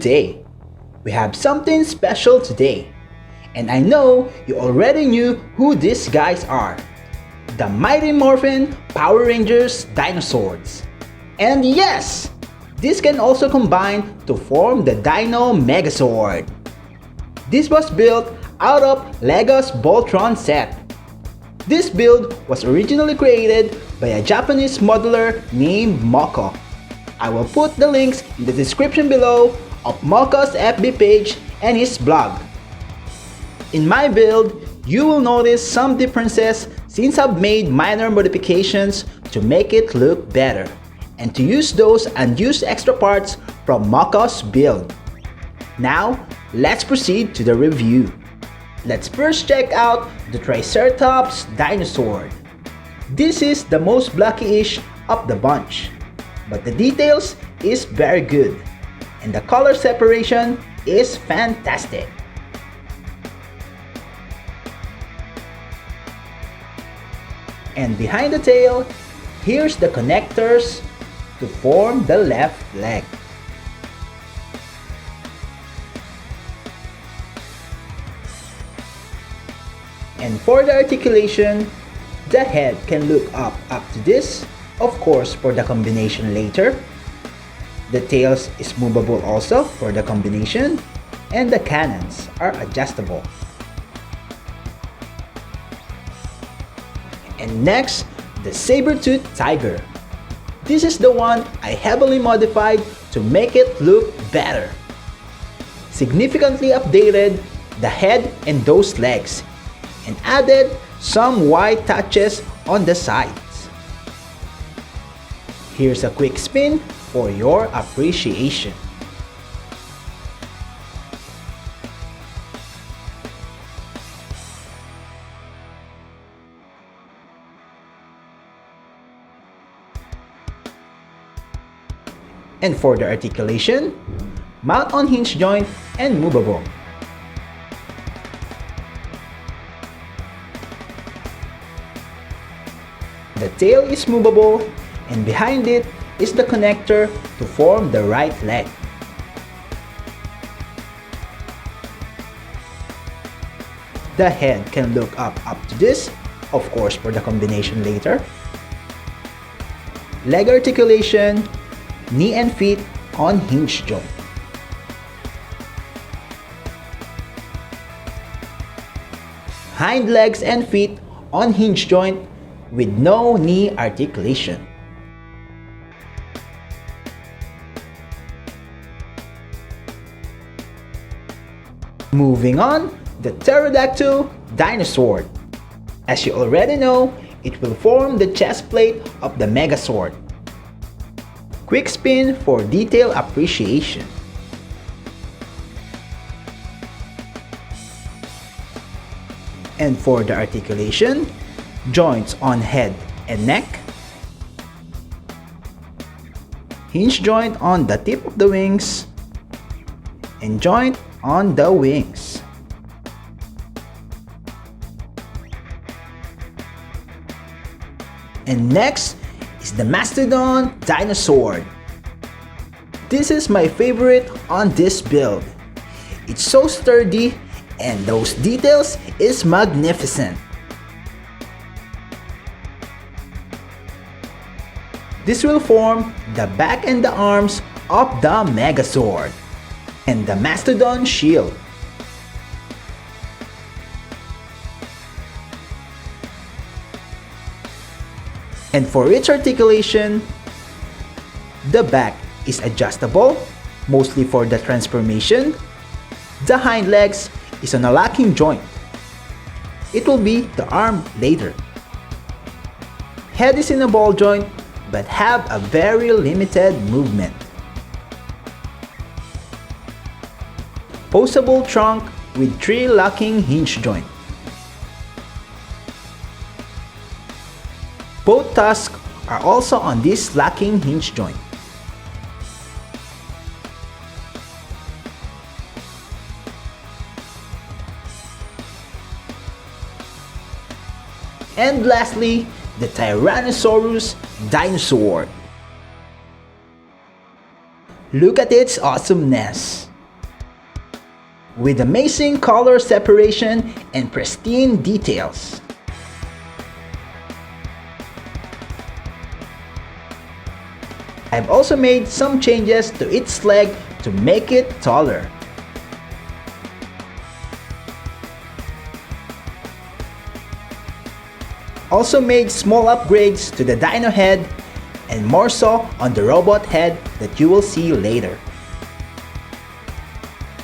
day. We have something special today. And I know you already knew who these guys are. The Mighty Morphin Power Rangers Dinosaurs. And yes! This can also combine to form the Dino Megazord. This was built out of LEGO's Voltron Set. This build was originally created by a Japanese modeler named MOKO. I will put the links in the description below of MOKO's FB page and his blog. In my build, you will notice some differences since I've made minor modifications to make it look better and to use those unused extra parts from MOKO's build. Now, let's proceed to the review. Let's first check out the Triceratops Dinosaur. This is the most blocky-ish of the bunch, but the details is very good and the color separation is fantastic. And behind the tail, here's the connectors to form the left leg. And for the articulation, the head can look up to this, of course for the combination later. The tails is movable also for the combination, and the cannons are adjustable. And next, the Sabertooth Tiger. This is the one I heavily modified to make it look better. Significantly updated the head and those legs, and added some white touches on the sides. Here's a quick spin for your appreciation. And for the articulation, mount on hinge joint and movable. The tail is movable, and behind it is the connector to form the right leg. The head can look up to this, of course for the combination later. Leg articulation, knee and feet on hinge joint. Hind legs and feet on hinge joint with no knee articulation. Moving on, the Pterodactyl Dinosaur. As you already know, it will form the chest plate of the Megazord. Quick spin for detail appreciation. And for the articulation, joints on head and neck, hinge joint on the tip of the wings, and joint on the wings. And next is the Mastodon Dinosaur. This is my favorite on this build. It's so sturdy and those details is magnificent. This will form the back and the arms of the Megazord and the Mastodon shield. And for its articulation, the back is adjustable, mostly for the transformation. The hind legs is on a locking joint. It will be the arm later. Head is in a ball joint, but have a very limited movement. Posable trunk with 3 locking hinge joint. Both tusks are also on this locking hinge joint. And lastly, the Tyrannosaurus Dinosaur. Look at its awesomeness. with amazing color separation and pristine details. I've also made some changes to its leg to make it taller. Also made small upgrades to the dino head and more so on the robot head that you will see later.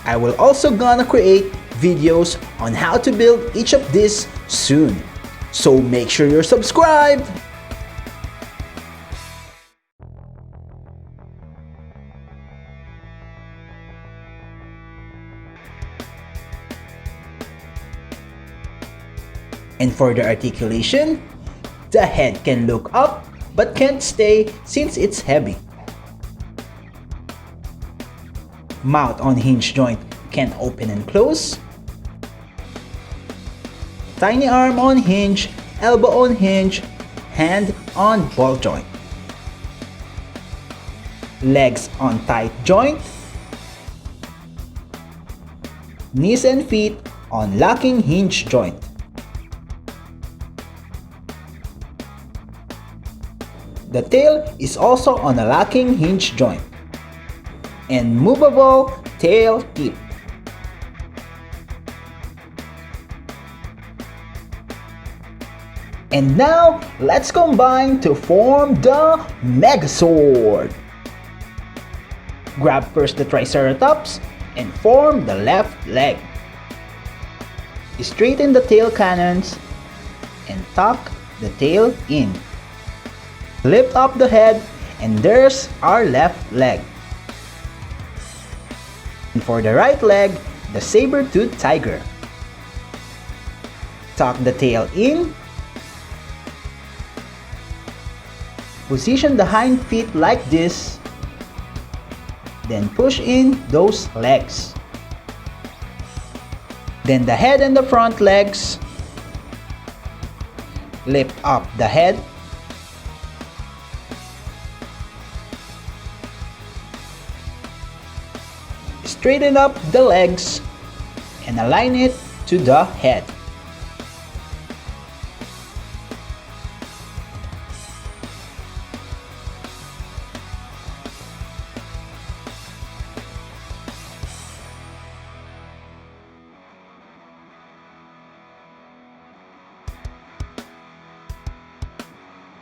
I will also gonna create videos on how to build each of these soon, so make sure you're subscribed! And for the articulation, the head can look up but can't stay since it's heavy. Mouth on hinge joint can open and close. Tiny arm on hinge, elbow on hinge, hand on ball joint. Legs on tight joint. Knees and feet on locking hinge joint. The tail is also on a locking hinge joint. And movable tail tip. And now, let's combine to form the Megazord. Grab first the Triceratops and form the left leg. Straighten the tail cannons and tuck the tail in. Lift up the head and there's our left leg. And for the right leg, the Sabertooth Tiger. Tuck the tail in. Position the hind feet like this. Then push in those legs. Then the head and the front legs. Lift up the head. Straighten up the legs and align it to the head.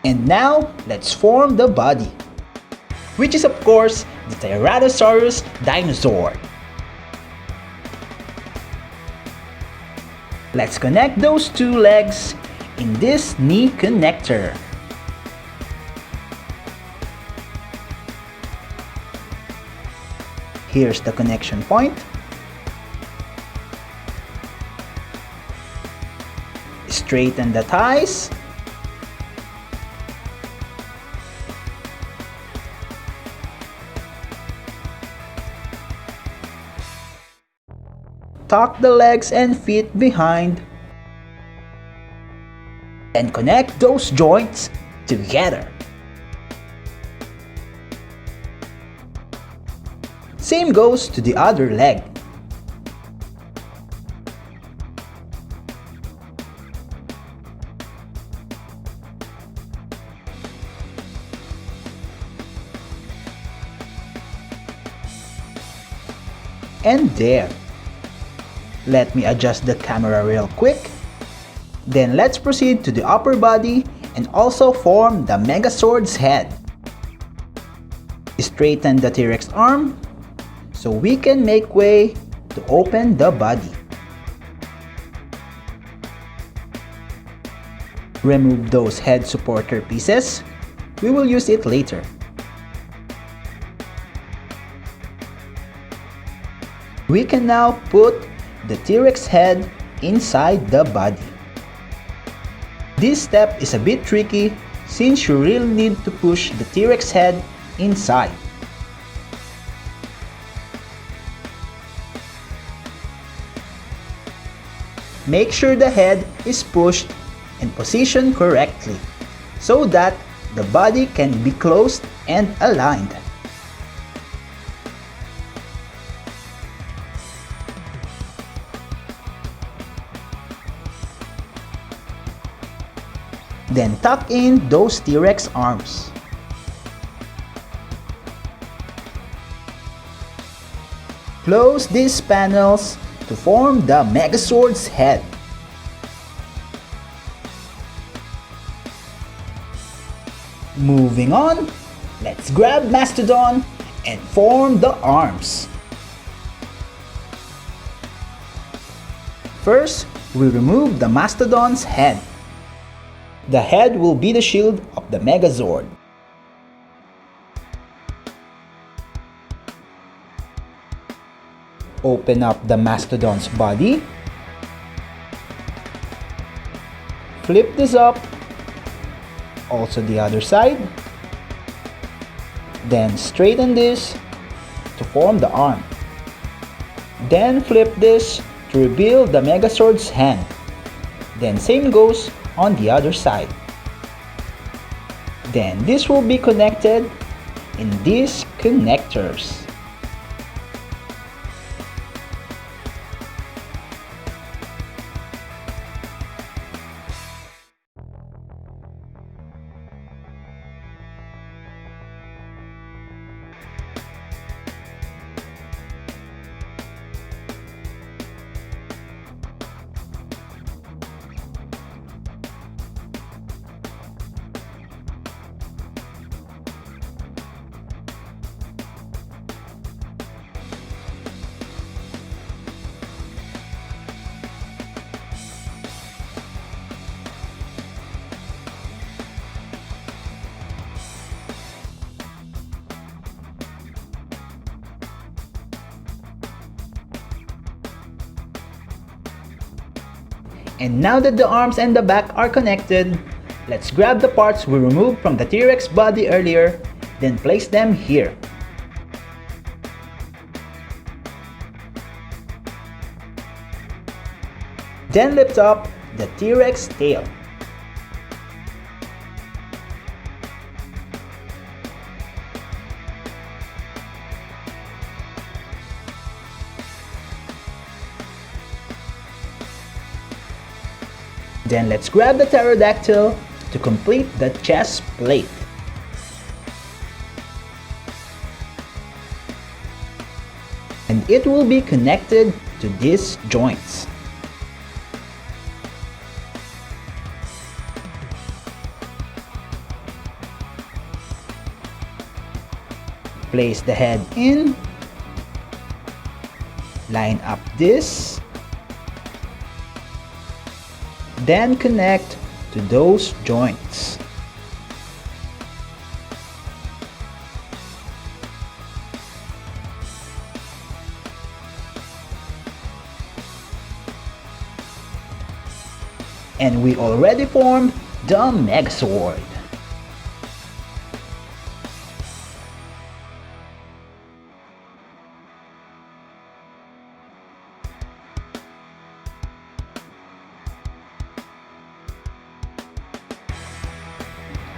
And now, let's form the body, which is of course the Tyrannosaurus Dinosaur. Let's connect those two legs in this knee connector. Here's the connection point. Straighten the thighs. Tuck the legs and feet behind. And connect those joints together. Same goes to the other leg. And there. Let me adjust the camera real quick. Then let's proceed to the upper body and also form the Megazord's head. Straighten the T-Rex arm so we can make way to open the body. Remove those head supporter pieces. We will use it later. We can now put the T-Rex head inside the body. This step is a bit tricky since you really need to push the T-Rex head inside. Make sure the head is pushed and positioned correctly so that the body can be closed and aligned. Then tuck in those T-Rex arms. Close these panels to form the Megazord's head. Moving on, let's grab Mastodon and form the arms. First, we remove the Mastodon's head. The head will be the shield of the Megazord. Open up the Mastodon's body. Flip this up. Also the other side. Then straighten this to form the arm. Then flip this to reveal the Megazord's hand. Then same goes on the other side. Then this will be connected in these connectors. And now that the arms and the back are connected, let's grab the parts we removed from the T-Rex body earlier, then place them here. Then lift up the T-Rex tail. Then let's grab the pterodactyl to complete the chest plate. And it will be connected to these joints. Place the head in. Line up this. Then connect to those joints. And we already formed the Megazord.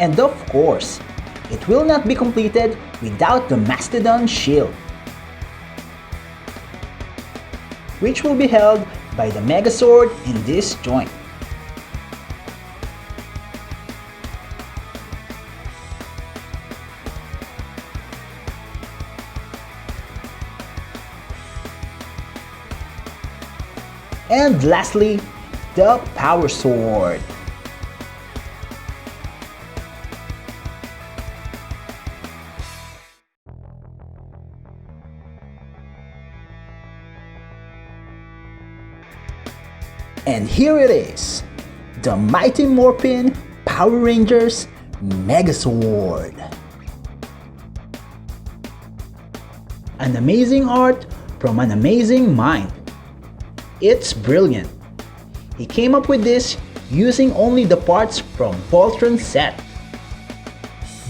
And of course, it will not be completed without the Mastodon shield, which will be held by the Megazord in this joint. And lastly, the Power Sword. And here it is, the Mighty Morphin Power Rangers Megazord. An amazing art from an amazing mind. It's brilliant. He came up with this using only the parts from Voltron Set.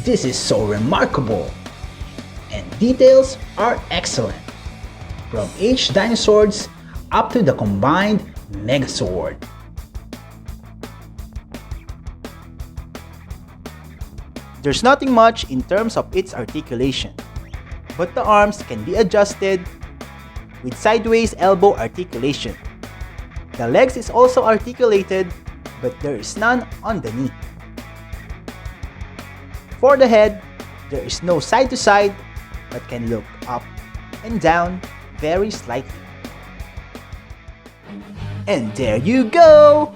This is so remarkable, and details are excellent, from each dinosaurs up to the combined Megazord. There's nothing much in terms of its articulation, but the arms can be adjusted with sideways elbow articulation. The legs is also articulated, but there is none on the knee. For the head, there is no side to side but can look up and down very slightly. And there you go!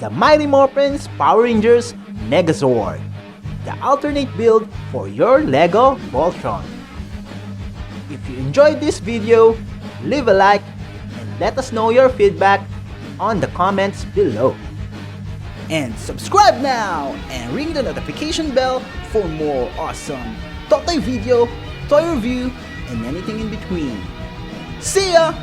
The Mighty Morphin's Power Rangers Megazord, the alternate build for your LEGO Voltron. If you enjoyed this video, leave a like and let us know your feedback on the comments below. And subscribe now and ring the notification bell for more awesome ToToy video, toy review, and anything in between. See ya!